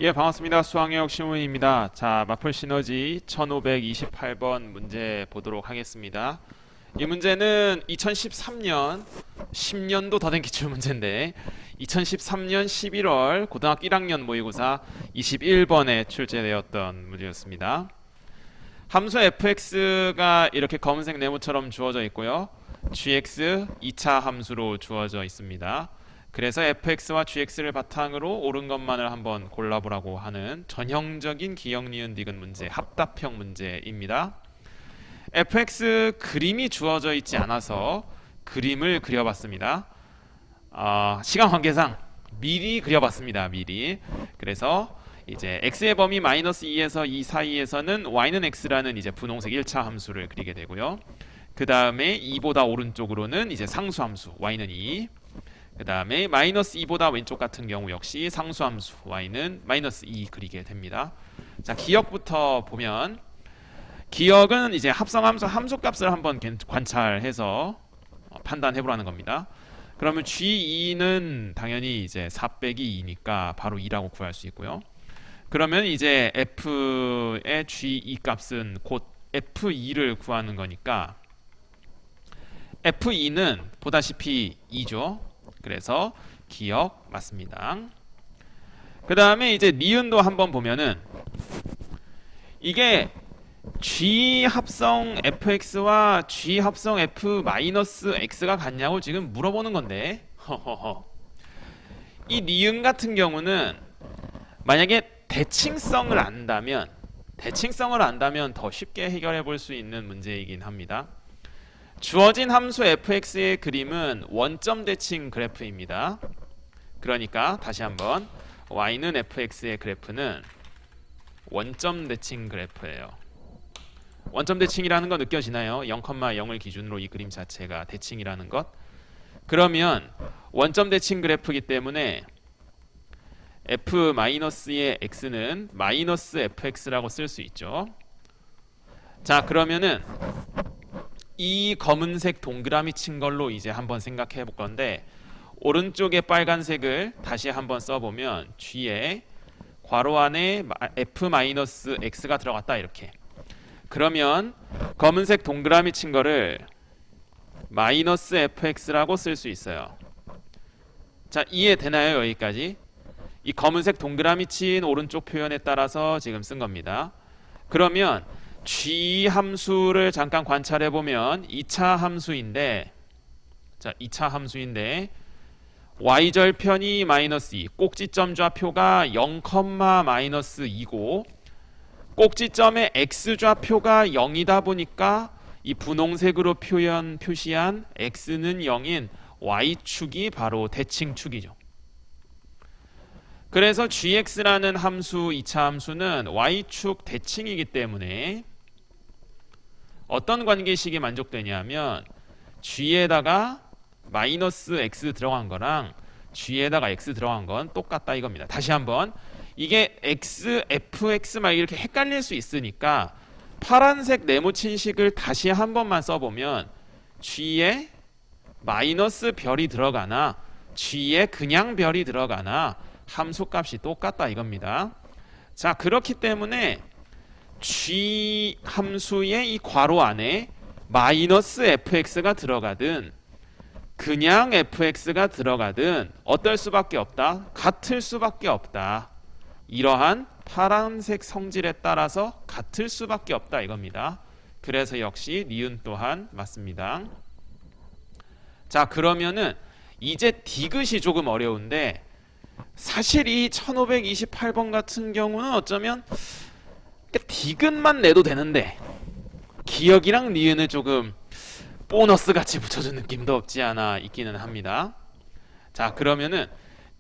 예, 반갑습니다. 수학여학 신우입니다. 자, 마플 시너지 1528번 문제 보도록 하겠습니다. 이 문제는 2013년 10년도 더 된 기출 문제인데 2013년 11월 고등학교 1학년 모의고사 21번에 출제되었던 문제였습니다. 함수 fx가 이렇게 검은색 네모처럼 주어져 있고요. gx 2차 함수로 주어져 있습니다. 그래서 fx와 gx를 바탕으로 옳은 것만을 한번 골라보라고 하는 전형적인 기역, 니은, 디귿 문제, 합답형 문제입니다. fx 그림이 주어져 있지 않아서 그림을 그려봤습니다. 시간 관계상 미리 그려봤습니다. 미리. 그래서 이제 x의 범위 마이너스 2에서 2 사이에서는 y는 x라는 이제 분홍색 1차 함수를 그리게 되고요. 그 다음에 2보다 오른쪽으로는 이제 상수함수 y는 2. 그 다음에 마이너스 2보다 왼쪽 같은 경우 역시 상수함수 y는 마이너스 2 그리게 됩니다. 자, 기역부터 보면 기역은 이제 합성함수 함수값을 한번 관찰해서 판단해 보라는 겁니다. 그러면 g2는 당연히 이제 4 빼기 2니까 바로 2라고 구할 수 있고요. 그러면 이제 f의 g2 값은 곧 f2를 구하는 거니까 f2는 보다시피 2죠. 그래서 기역 맞습니다. 그 다음에 이제 니은도 한번 보면은 이게 g 합성 fx와 g 합성 f 마이너스 x가 같냐고 지금 물어보는 건데 이 니은 같은 경우는 만약에 대칭성을 안다면 더 쉽게 해결해 볼 수 있는 문제이긴 합니다. 주어진 함수 fx의 그림은 원점 대칭 그래프입니다. 그러니까 다시 한번 y는 fx의 그래프는 원점 대칭 그래프예요. 원점 대칭이라는 거 느껴지나요? 0,0을 기준으로 이 그림 자체가 대칭이라는 것. 그러면 원점 대칭 그래프이기 때문에 f-의 x는 마이너스 fx라고 쓸 수 있죠. 자, 그러면은 이 검은색 동그라미 친 걸로 이제 한번 생각해 볼 건데 오른쪽에 빨간색을 다시 한번 써보면 g에 괄호 안에 f-x가 들어갔다 이렇게. 그러면 검은색 동그라미 친 거를 마이너스 fx라고 쓸 수 있어요. 자, 이해되나요? 여기까지? 이 검은색 동그라미 친 오른쪽 표현에 따라서 지금 쓴 겁니다. 그러면 g 함수를 잠깐 관찰해 보면 2차 함수인데, 자, 2차 함수인데 y절편이 마이너스 2, 꼭지점 좌표가 0, 마이너스 2고 꼭지점의 x좌표가 0이다 보니까 이 분홍색으로 표시한 x는 0인 y축이 바로 대칭축이죠. 그래서 gx라는 함수 2차 함수는 y축 대칭이기 때문에 어떤 관계식이 만족되냐면 g에다가 마이너스 x 들어간 거랑 g에다가 x 들어간 건 똑같다 이겁니다. 다시 한번 이게 x, fx 막 이렇게 헷갈릴 수 있으니까 파란색 네모친 식을 다시 한 번만 써보면 g에 마이너스 별이 들어가나 g에 그냥 별이 들어가나 함수값이 똑같다 이겁니다. 자, 그렇기 때문에 g 함수의 이 괄호 안에 마이너스 fx가 들어가든 그냥 fx가 들어가든 어떨 수밖에 없다? 같을 수밖에 없다. 이러한 파란색 성질에 따라서 같을 수밖에 없다 이겁니다. 그래서 역시 니은 또한 맞습니다. 자, 그러면은 이제 디귿이 조금 어려운데 사실 이 1528번 같은 경우는 어쩌면 디귿만 내도 되는데 기역이랑 니은을 조금 보너스 같이 붙여준 느낌도 없지 않아 있기는 합니다. 자, 그러면은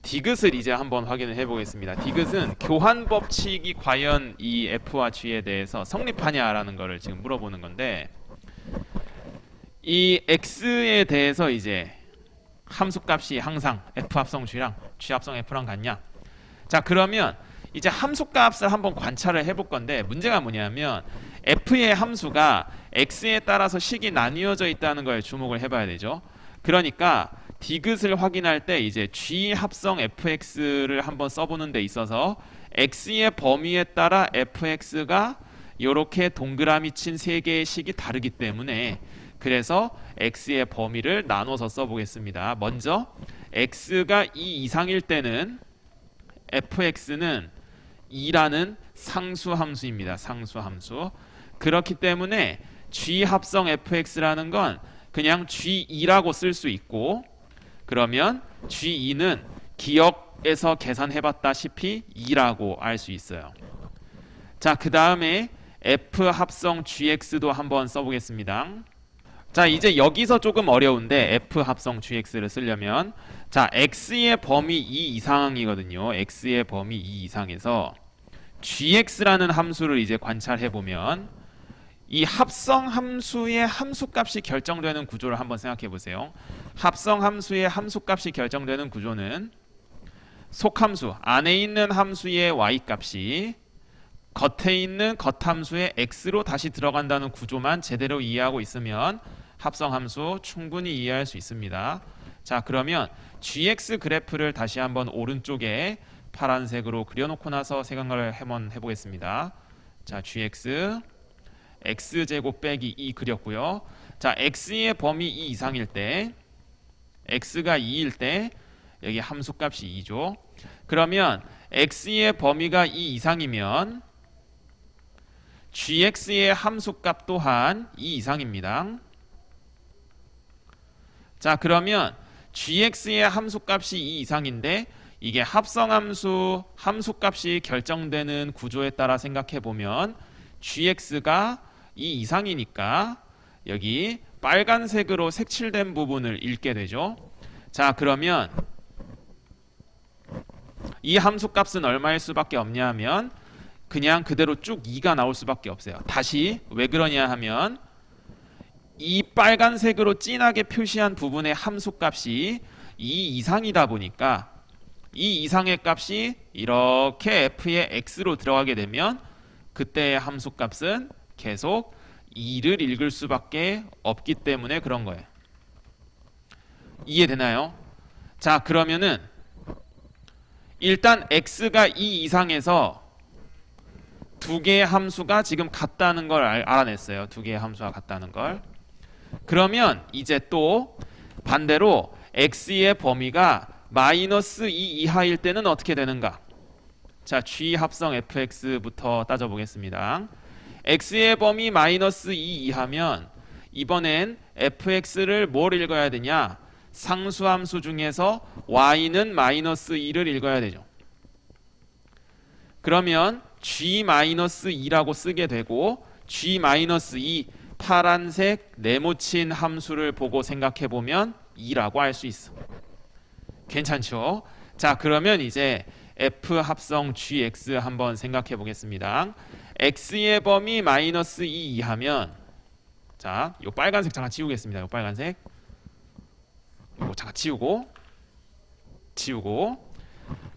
디귿을 이제 한번 확인을 해보겠습니다. 디귿은 교환 법칙이 과연 이 f와 g에 대해서 성립하냐라는 거를 지금 물어보는 건데 이 x에 대해서 이제 함수값이 항상 f 합성 g랑 g 합성 f랑 같냐? 자, 그러면 이제 함수값을 한번 관찰을 해볼 건데 문제가 뭐냐면 f의 함수가 x에 따라서 식이 나뉘어져 있다는 거에 주목을 해봐야 되죠. 그러니까 디귿을 확인할 때 이제 G 합성 fx를 한번 써보는 데 있어서 x의 범위에 따라 fx가 이렇게 동그라미 친 세 개의 식이 다르기 때문에 그래서 x의 범위를 나눠서 써보겠습니다. 먼저 x가 2 이상일 때는 fx는 2라는 상수함수입니다. 상수함수. 그렇기 때문에 g 합성 fx라는 건 그냥 g2라고 쓸 수 있고 그러면 g2는 기억에서 계산해봤다시피 2라고 알 수 있어요. 자, 그 다음에 f 합성 gx도 한번 써보겠습니다. 자, 이제 여기서 조금 어려운데 f 합성 gx를 쓰려면 자, x의 범위 2 이상이거든요. x의 범위 2 이상에서 gx라는 함수를 이제 관찰해 보면 이 합성 함수의 함수값이 결정되는 구조를 한번 생각해 보세요. 합성 함수의 함수값이 결정되는 구조는 속함수 안에 있는 함수의 y값이 겉에 있는 겉함수의 x로 다시 들어간다는 구조만 제대로 이해하고 있으면 합성함수 충분히 이해할 수 있습니다. 자, 그러면 gx 그래프를 다시 한번 오른쪽에 파란색으로 그려놓고 나서 생각을 한번 해보겠습니다. 자, gx x제곱 빼기 2 그렸고요. 자, x의 범위 2 이상일 때 x가 2일 때 여기 함수값이 2죠. 그러면 x의 범위가 2 이상이면 gx의 함수값 또한 2 이상입니다. 자, 그러면 gx의 함수값이 2 이상인데 이게 합성함수 함수값이 결정되는 구조에 따라 생각해 보면 gx가 2 이상이니까 여기 빨간색으로 색칠된 부분을 읽게 되죠. 자, 그러면 이 함수값은 얼마일 수밖에 없냐 하면 그냥 그대로 쭉 2가 나올 수밖에 없어요. 다시 왜 그러냐 하면 이 빨간색으로 진하게 표시한 부분의 함수값이 2 이상이다 보니까 이 이상의 값이 이렇게 f의 x로 들어가게 되면 그때의 함수값은 계속 2를 읽을 수밖에 없기 때문에 그런 거예요. 이해되나요? 자, 그러면은 일단 x가 2 이상에서 두 개의 함수가 지금 같다는 걸 알아냈어요. 두 개의 함수가 같다는 걸. 그러면 이제 또 반대로 x의 범위가 마이너스 2 이하일 때는 어떻게 되는가? 자, g 합성 fx부터 따져보겠습니다. x의 범위 마이너스 2 이하면 이번엔 fx를 뭘 읽어야 되냐? 상수함수 중에서 y는 마이너스 2를 읽어야 되죠. 그러면 g-2라고 쓰게 되고 g-2 파란색 네모친 함수를 보고 생각해 보면 2라고 할 수 있어. 괜찮죠? 자, 그러면 이제 f 합성 gx 한번 생각해 보겠습니다. x의 범위 마이너스 2 이하면 자, 요 빨간색 잠깐 지우겠습니다. 요 빨간색 이거 잠깐 지우고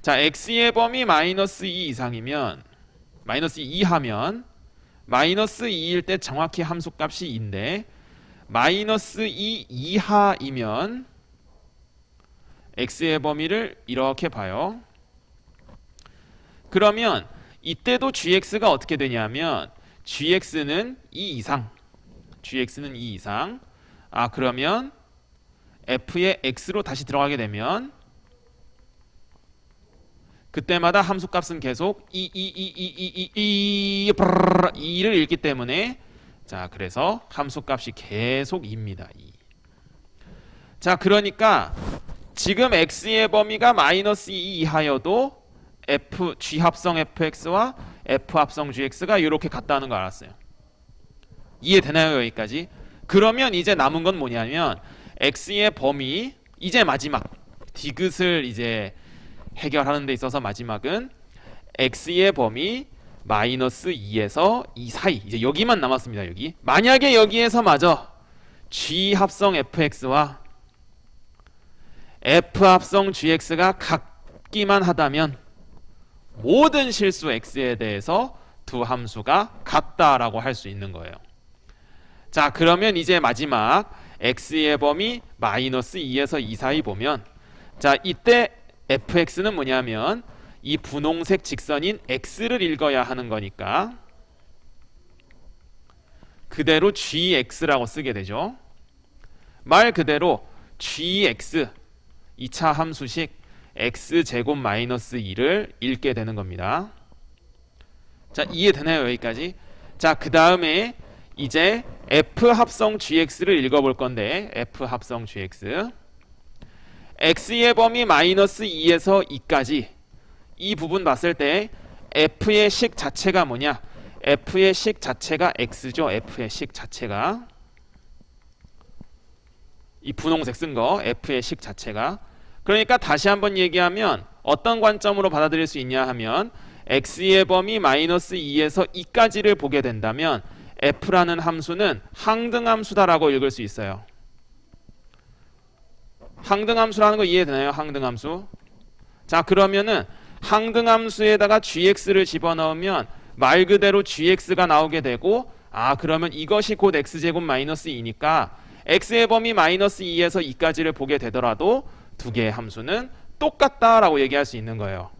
자, x의 범위 마이너스 2 이상이면 마이너스 2 하면 마이너스 2일 때 정확히 함수값이 2인데 마이너스 2 이하이면 x의 범위를 이렇게 봐요. 그러면 이때도 gx가 어떻게 되냐면 gx는 2 이상 gx는 2 이상 아, 그러면 f의 x로 다시 들어가게 되면 그때마다 함수값은 계속 2를 읽기 때문에 자, 그래서 함수값이 계속 2입니다. 2. 자, 그러니까 지금 x의 범위가 마이너스 2 이하여도 g 합성 fx와 f 합성 gx가 이렇게 같다는 걸 알았어요. 이해되나요? 여기까지? 그러면 이제 남은 건 뭐냐면 x의 범위 이제 마지막 디귿을 이제 해결하는 데 있어서 마지막은 x의 범위 마이너스 2에서 2 사이 이제 여기만 남았습니다. 여기 만약에 여기에서 마저 g 합성 fx와 f 합성 gx가 같기만 하다면 모든 실수 x에 대해서 두 함수가 같다라고 할 수 있는 거예요. 자, 그러면 이제 마지막 x의 범위 마이너스 2에서 2 사이 보면 자 이때 fx는 뭐냐면 이 분홍색 직선인 x를 읽어야 하는 거니까 그대로 gx라고 쓰게 되죠. 말 그대로 gx 2차 함수식 x제곱 마이너스 2를 읽게 되는 겁니다. 자 이해되나요 여기까지? 자 그 다음에 이제 f 합성 gx를 읽어볼 건데 f 합성 gx x의 범위 마이너스 2에서 2까지 이 부분 봤을 때 f의 식 자체가 뭐냐? f의 식 자체가 x죠. f의 식 자체가 이 분홍색 쓴 거 f의 식 자체가 그러니까 다시 한번 얘기하면 어떤 관점으로 받아들일 수 있냐 하면 x의 범위 마이너스 2에서 2까지를 보게 된다면 f라는 함수는 항등함수다라고 읽을 수 있어요. 항등함수라는 거 이해되나요? 항등함수. 자 그러면은 항등함수에다가 gx를 집어넣으면 말 그대로 gx가 나오게 되고 그러면 이것이 곧 x제곱 마이너스 2니까 x의 범위 마이너스 2에서 2까지를 보게 되더라도 두 개의 함수는 똑같다라고 얘기할 수 있는 거예요.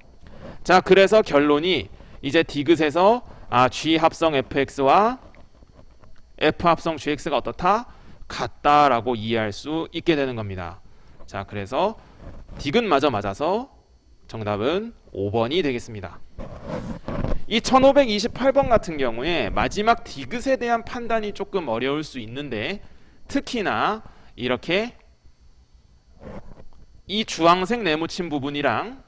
자 그래서 결론이 이제 디귿에서 g 합성 fx와 f 합성 gx가 어떻다? 같다라고 이해할 수 있게 되는 겁니다. 자 그래서 디귿마저 맞아서 정답은 5번이 되겠습니다. 이 1528번 같은 경우에 마지막 디귿에 대한 판단이 조금 어려울 수 있는데 특히나 이렇게 이 주황색 네모친 부분이랑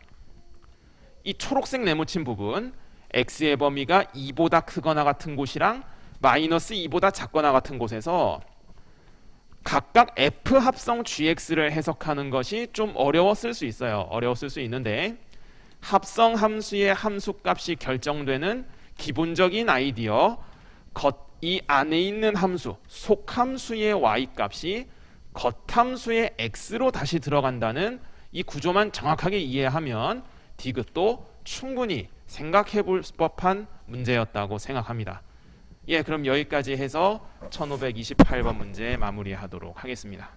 이 초록색 네모친 부분 x의 범위가 2보다 크거나 같은 곳이랑 마이너스 2보다 작거나 같은 곳에서 각각 f 합성 gx를 해석하는 것이 좀 어려웠을 수 있어요. 어려웠을 수 있는데 합성 함수의 함수값이 결정되는 기본적인 아이디어 이 안에 있는 함수 속함수의 y값이 겉함수의 x로 다시 들어간다는 이 구조만 정확하게 이해하면 디귿도 충분히 생각해 볼 법한 문제였다고 생각합니다. 예, 그럼 여기까지 해서 1528번 문제 마무리하도록 하겠습니다.